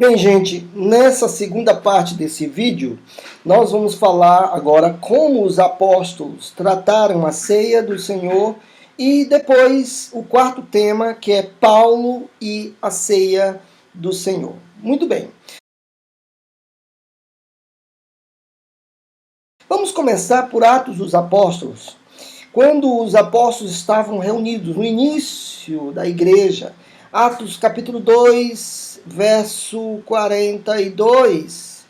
Bem, gente, nessa segunda parte desse vídeo, nós vamos falar agora como os apóstolos trataram a ceia do Senhor e depois o quarto tema, que é Paulo e a ceia do Senhor. Muito bem. Vamos começar por Atos dos Apóstolos. Quando os apóstolos estavam reunidos no início da igreja, Atos capítulo 2, verso 42,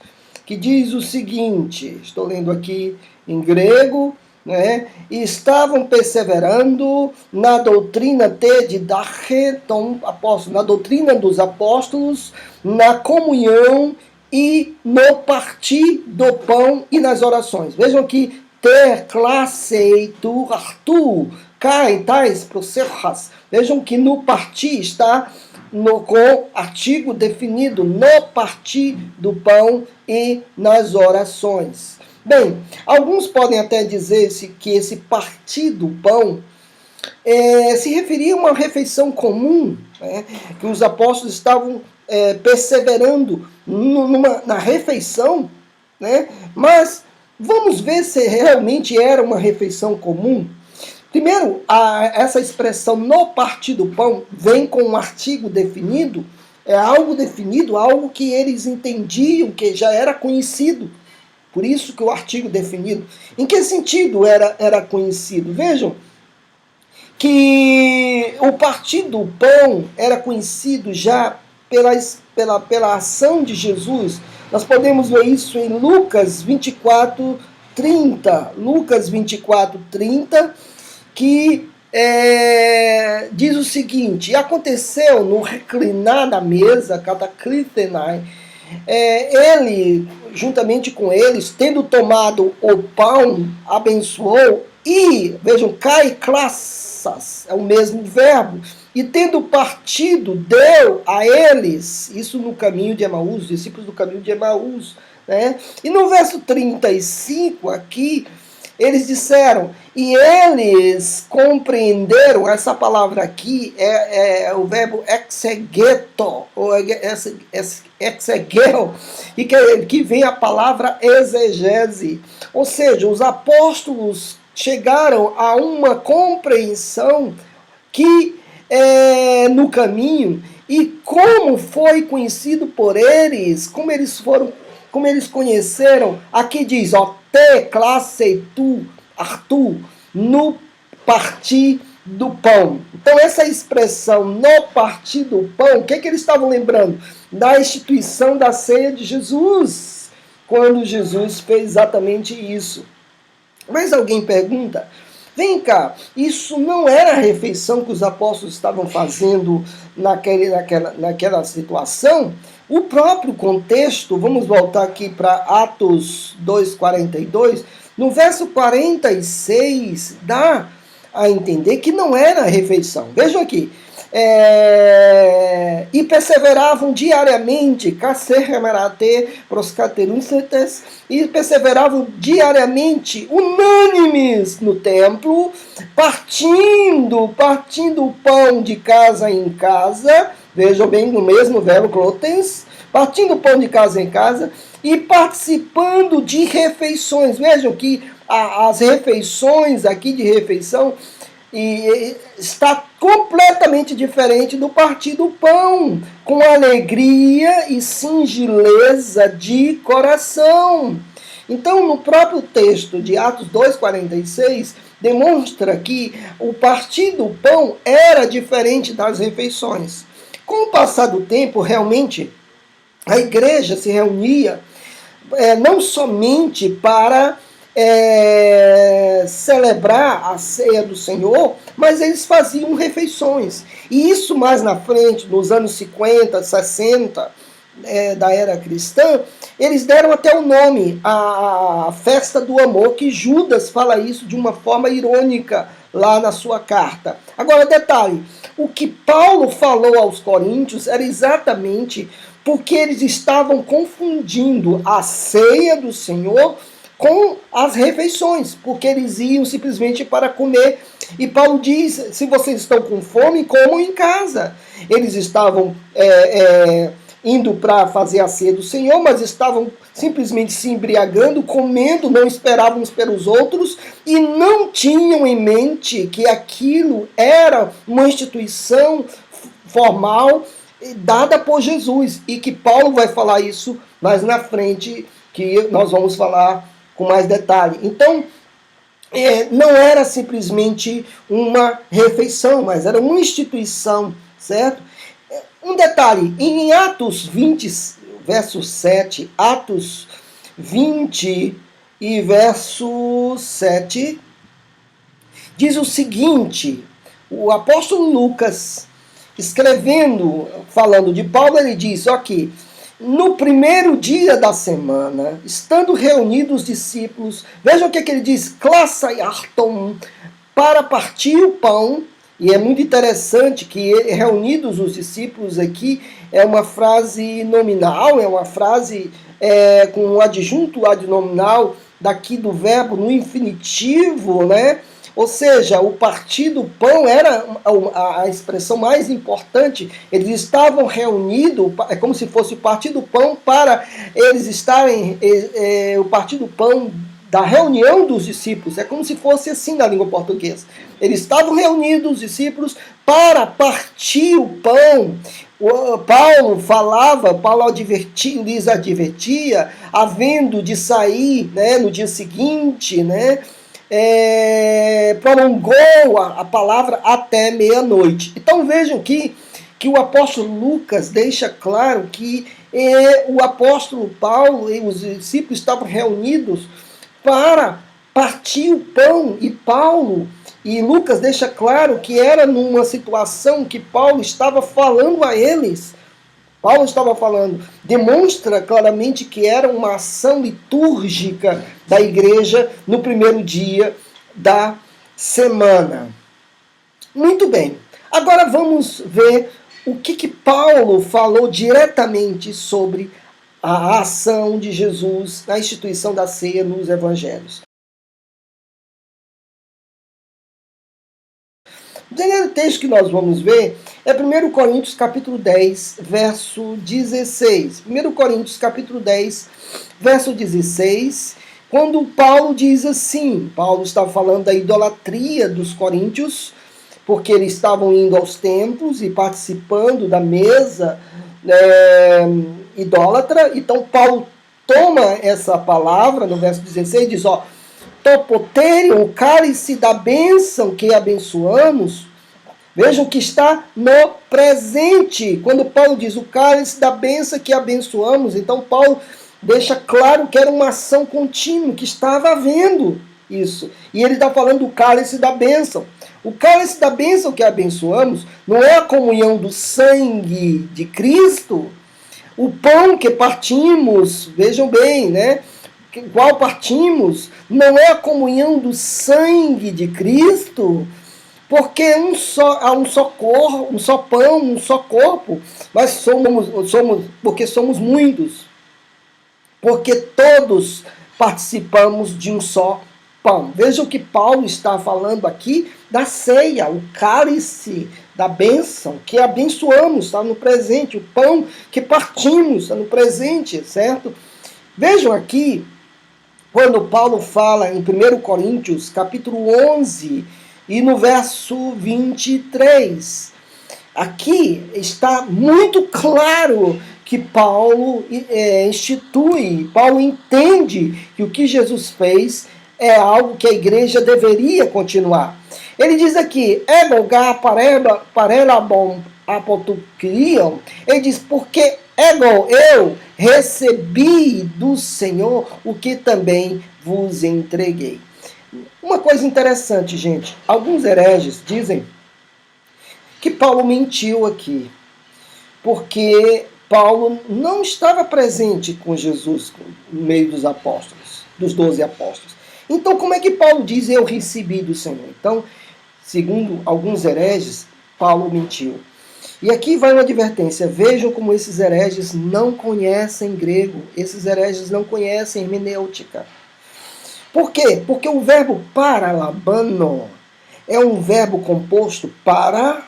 que diz o seguinte, estou lendo aqui em grego, né? E estavam perseverando na doutrina então, na doutrina dos apóstolos, na comunhão e no partir do pão e nas orações. Vejam que ter, classe, tu, artu, cai, tais, procerras. Vejam que no partir está com artigo definido, no partir do pão e nas orações. Bem, alguns podem até dizer que esse partir do pão se referia a uma refeição comum, né, que os apóstolos estavam perseverando na refeição, né, mas vamos ver se realmente era uma refeição comum. Primeiro, essa expressão no partir do pão vem com um artigo definido, é algo definido, algo que eles entendiam, que já era conhecido. Por isso que o artigo definido. Em que sentido era conhecido? Vejam que o partir do pão era conhecido já pela ação de Jesus. Nós podemos ver isso em Lucas 24, 30. Lucas 24, 30, que diz o seguinte: aconteceu no reclinar da mesa, cataclitenai, ele, juntamente com eles, tendo tomado o pão, abençoou e, vejam, cai classas, é o mesmo verbo, e tendo partido, deu a eles, isso no caminho de Emaús, discípulos do caminho de Emaús, né? E no verso 35 aqui, eles disseram, e eles compreenderam, essa palavra aqui é o verbo exegeto, ou exegel, e que vem a palavra exegese. Ou seja, os apóstolos chegaram a uma compreensão que no caminho, e como foi conhecido por eles, como eles conheceram, aqui diz, ó, te, classe, tu, artu, no partir do pão. Então essa expressão, no partir do pão, o que eles estavam lembrando? Da instituição da ceia de Jesus, quando Jesus fez exatamente isso. Mas alguém pergunta, vem cá, isso não era a refeição que os apóstolos estavam fazendo naquela situação? O próprio contexto, vamos voltar aqui para Atos 2,42, no verso 46 dá a entender que não era a refeição. Vejam aqui, e perseveravam diariamente, e perseveravam diariamente, unânimes no templo, partindo o pão de casa em casa, vejam bem, no mesmo verbo glotens, partindo o pão de casa em casa e participando de refeições. Vejam que as refeições aqui de refeição está completamente diferente do partir do pão, com alegria e singeleza de coração. Então, no próprio texto de Atos 2,46, demonstra que o partir do pão era diferente das refeições. Com o passar do tempo, realmente, a igreja se reunia não somente para celebrar a ceia do Senhor, mas eles faziam refeições. E isso mais na frente, nos anos 50, 60 da era cristã, eles deram até o nome, a festa do amor, que Judas fala isso de uma forma irônica lá na sua carta. Agora, detalhe, o que Paulo falou aos coríntios era exatamente porque eles estavam confundindo a ceia do Senhor com as refeições, porque eles iam simplesmente para comer. E Paulo diz, se vocês estão com fome, comam em casa. Eles estavam indo para fazer a ceia do Senhor, mas estavam simplesmente se embriagando, comendo, não esperavam uns pelos outros e não tinham em mente que aquilo era uma instituição formal dada por Jesus, e que Paulo vai falar isso mais na frente, que nós vamos falar com mais detalhe. Então, não era simplesmente uma refeição, mas era uma instituição, certo? Um detalhe, em Atos 20, verso 7, Atos 20 e verso 7, diz o seguinte: o apóstolo Lucas, escrevendo, falando de Paulo, ele diz, aqui, no primeiro dia da semana, estando reunidos os discípulos, vejam o que ele diz, klassaiarton, para partir o pão, e é muito interessante que reunidos os discípulos aqui é uma frase nominal, é uma frase com um adjunto adnominal daqui do verbo no infinitivo, né? Ou seja, o partir do pão era a expressão mais importante. Eles estavam reunidos, é como se fosse o partir do pão para eles estarem, o partir do pão da reunião dos discípulos. É como se fosse assim na língua portuguesa. Eles estavam reunidos, os discípulos, para partir o pão. Paulo lhes advertia, havendo de sair, né, no dia seguinte, né, prolongou a palavra até meia-noite. Então vejam que o apóstolo Lucas deixa claro que o apóstolo Paulo e os discípulos estavam reunidos para partir o pão, e Paulo e Lucas deixa claro que era numa situação que Paulo estava falando a eles. Paulo estava falando, demonstra claramente que era uma ação litúrgica da igreja no primeiro dia da semana. Muito bem, agora vamos ver o que Paulo falou diretamente sobre a ação de Jesus na instituição da ceia nos evangelhos. O primeiro texto que nós vamos ver é 1 Coríntios capítulo 10, verso 16. 1 Coríntios capítulo 10, verso 16, quando Paulo diz assim, Paulo está falando da idolatria dos coríntios, porque eles estavam indo aos templos e participando da mesa idólatra. Então Paulo toma essa palavra no verso 16 e diz, topoterion, o cálice da bênção que abençoamos. Vejam que está no presente. Quando Paulo diz o cálice da bênção que abençoamos, então Paulo deixa claro que era uma ação contínua, que estava havendo isso. E ele está falando do cálice da bênção. O cálice da bênção que abençoamos não é a comunhão do sangue de Cristo. O pão que partimos, vejam bem, né? Qual partimos, não é a comunhão do sangue de Cristo, porque há um só pão, um só corpo, mas porque somos muitos, porque todos participamos de um só pão. Veja o que Paulo está falando aqui da ceia, o cálice da bênção que abençoamos, está no presente, o pão que partimos está no presente, certo? Vejam aqui, quando Paulo fala em 1 Coríntios, capítulo 11, e no verso 23, aqui está muito claro que Paulo Paulo entende que o que Jesus fez é algo que a igreja deveria continuar. Ele diz aqui, ele diz, porque eu recebi do Senhor o que também vos entreguei. Uma coisa interessante, gente, alguns hereges dizem que Paulo mentiu aqui, porque Paulo não estava presente com Jesus no meio dos apóstolos, dos 12 apóstolos. Então, como é que Paulo diz, eu recebi do Senhor? Então, segundo alguns hereges, Paulo mentiu. E aqui vai uma advertência. Vejam como esses hereges não conhecem grego. Esses hereges não conhecem hermenêutica. Por quê? Porque o verbo paralabano é um verbo composto para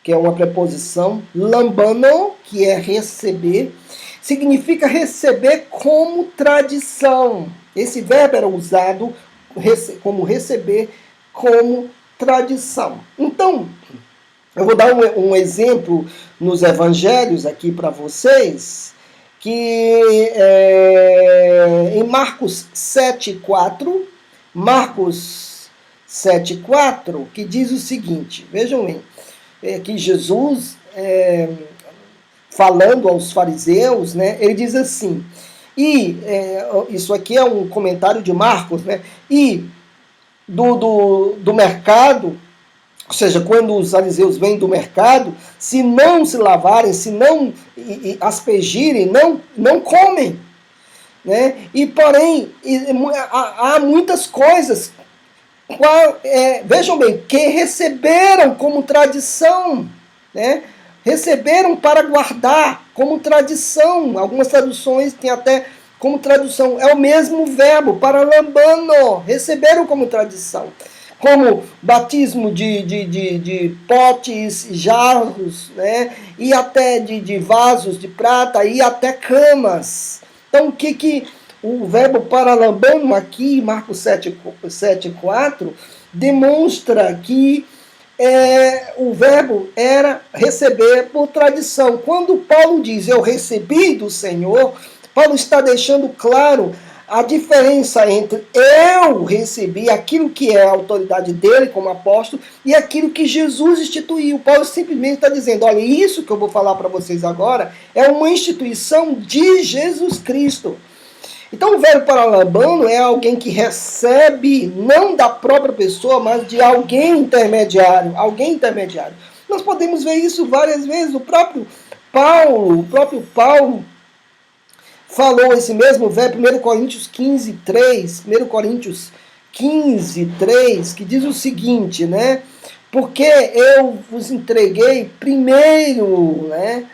que é uma preposição, lambano, que é receber, significa receber como tradição. Esse verbo era usado como receber como tradição. Então, eu vou dar um exemplo nos evangelhos aqui para vocês, que em Marcos 7,4, Marcos 7,4, que diz o seguinte, vejam bem, que Jesus, falando aos fariseus, né, ele diz assim, isso aqui é um comentário de Marcos, né, e do mercado, ou seja, quando os fariseus vêm do mercado, se não se lavarem, se não aspergirem, não comem. Né? E porém, há muitas coisas, vejam bem, que receberam como tradição, né? Receberam para guardar como tradição. Algumas traduções têm até como tradução, é o mesmo verbo, paralambano, receberam como tradição. Como batismo de potes, jarros, né? E até de vasos de prata, e até camas. Então, o que o verbo paralambano aqui, Marcos 7,4, demonstra que o verbo era receber por tradição. Quando Paulo diz, eu recebi do Senhor, Paulo está deixando claro a diferença entre eu recebi aquilo que é a autoridade dele como apóstolo e aquilo que Jesus instituiu. Paulo simplesmente está dizendo, olha, isso que eu vou falar para vocês agora é uma instituição de Jesus Cristo. Então o verbo paralambano é alguém que recebe não da própria pessoa, mas de alguém intermediário. Nós podemos ver isso várias vezes. O próprio Paulo falou esse mesmo verbo, 1 Coríntios 15, 3, 1 Coríntios 15, 3, que diz o seguinte, né? Porque eu vos entreguei primeiro, né?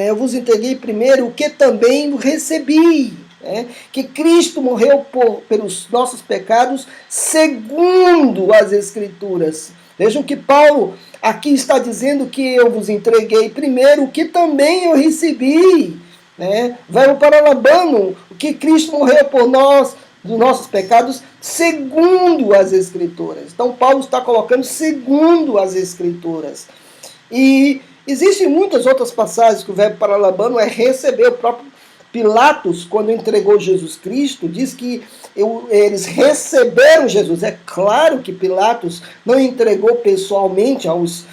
Eu vos entreguei primeiro o que também recebi, né? Que Cristo morreu pelos nossos pecados segundo as Escrituras. Vejam que Paulo aqui está dizendo que eu vos entreguei primeiro o que também eu recebi. Né? Verbo paralambano, que Cristo morreu por nós, dos nossos pecados, segundo as Escrituras. Então, Paulo está colocando segundo as Escrituras. E existem muitas outras passagens que o verbo paralambano é receber. O próprio Pilatos, quando entregou Jesus Cristo, diz que eles receberam Jesus. É claro que Pilatos não entregou pessoalmente aos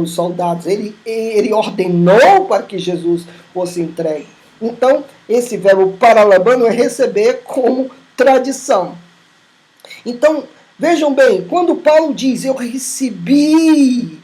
soldados. Ele ordenou para que Jesus fosse entregue. Então, esse verbo paralambano é receber como tradição. Então, vejam bem, quando Paulo diz, eu recebi,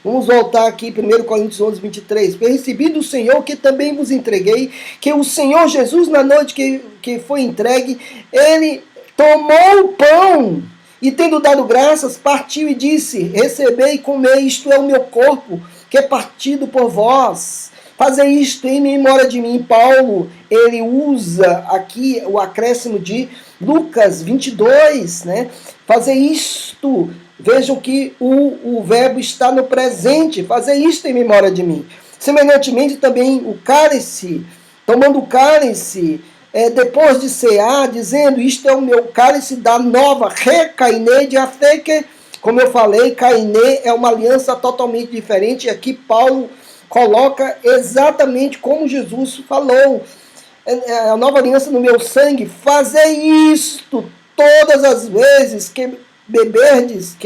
vamos voltar aqui, 1 Coríntios 11, 23, eu recebi do Senhor que também vos entreguei, que o Senhor Jesus, na noite que foi entregue, ele tomou o pão, e tendo dado graças, partiu e disse, recebei e comei, isto é o meu corpo, que é partido por vós. Fazei isto em memória de mim. Paulo, ele usa aqui o acréscimo de Lucas 22, né? Fazer isto, vejam que o verbo está no presente, fazer isto em memória de mim. Semelhantemente também o cálice, tomando o cálice, depois de cear, dizendo, isto é o meu cálice da nova recainê de até que, como eu falei, cainê é uma aliança totalmente diferente, e aqui Paulo coloca exatamente como Jesus falou, a nova aliança no meu sangue, fazei isto todas as vezes que beberdes,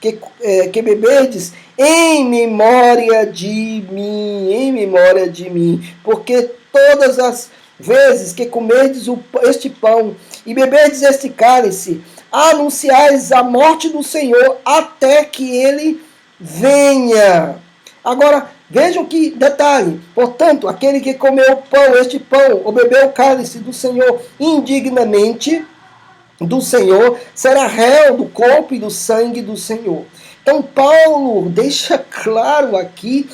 que beberdes em memória de mim, porque todas as vezes que comerdes este pão e beberdes este cálice, anunciais a morte do Senhor até que ele venha. Agora, vejam que detalhe, portanto, aquele que comeu este pão, ou bebeu o cálice do Senhor indignamente do Senhor, será réu do corpo e do sangue do Senhor. Então, Paulo deixa claro aqui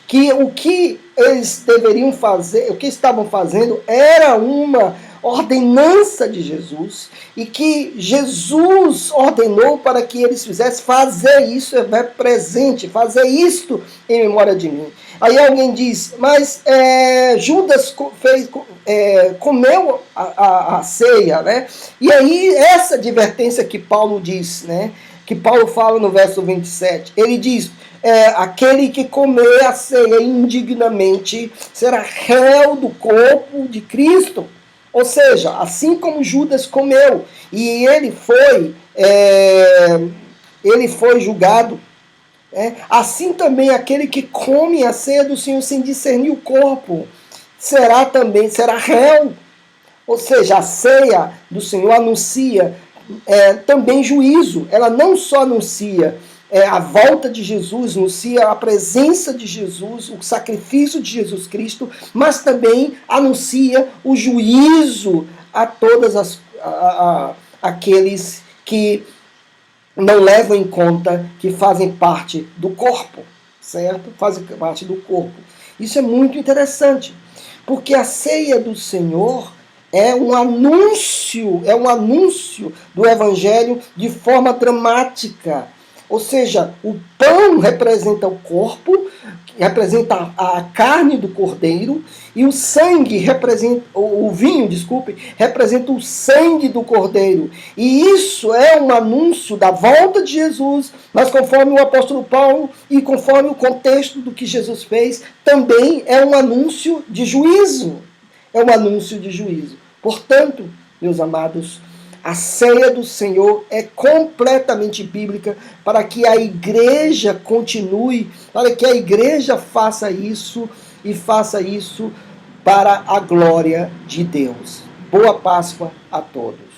que o que eles deveriam fazer, o que estavam fazendo, era uma ordenança de Jesus e que Jesus ordenou para que eles fizessem. Fazer isso é presente, fazer isto em memória de mim. Aí alguém diz, mas Judas comeu a ceia, né? E aí essa advertência que Paulo diz, né? Que Paulo fala no verso 27, ele diz, aquele que comer a ceia indignamente será réu do corpo de Cristo. Ou seja, assim como Judas comeu e ele foi julgado, assim também aquele que come a ceia do Senhor sem discernir o corpo será réu. Ou seja, a ceia do Senhor anuncia também juízo. Ela não só anuncia a volta de Jesus, anuncia a presença de Jesus, o sacrifício de Jesus Cristo, mas também anuncia o juízo a todas aqueles que não levam em conta que fazem parte do corpo, certo? Fazem parte do corpo. Isso é muito interessante, porque a ceia do Senhor é um anúncio do Evangelho de forma dramática. Ou seja, o pão representa o corpo, representa a carne do cordeiro, e o sangue representa, o vinho, desculpe, representa o sangue do cordeiro. E isso é um anúncio da volta de Jesus, mas conforme o apóstolo Paulo e conforme o contexto do que Jesus fez, também é um anúncio de juízo. É um anúncio de juízo. Portanto, meus amados, a ceia do Senhor é completamente bíblica para que a igreja continue, para que a igreja faça isso e faça isso para a glória de Deus. Boa Páscoa a todos.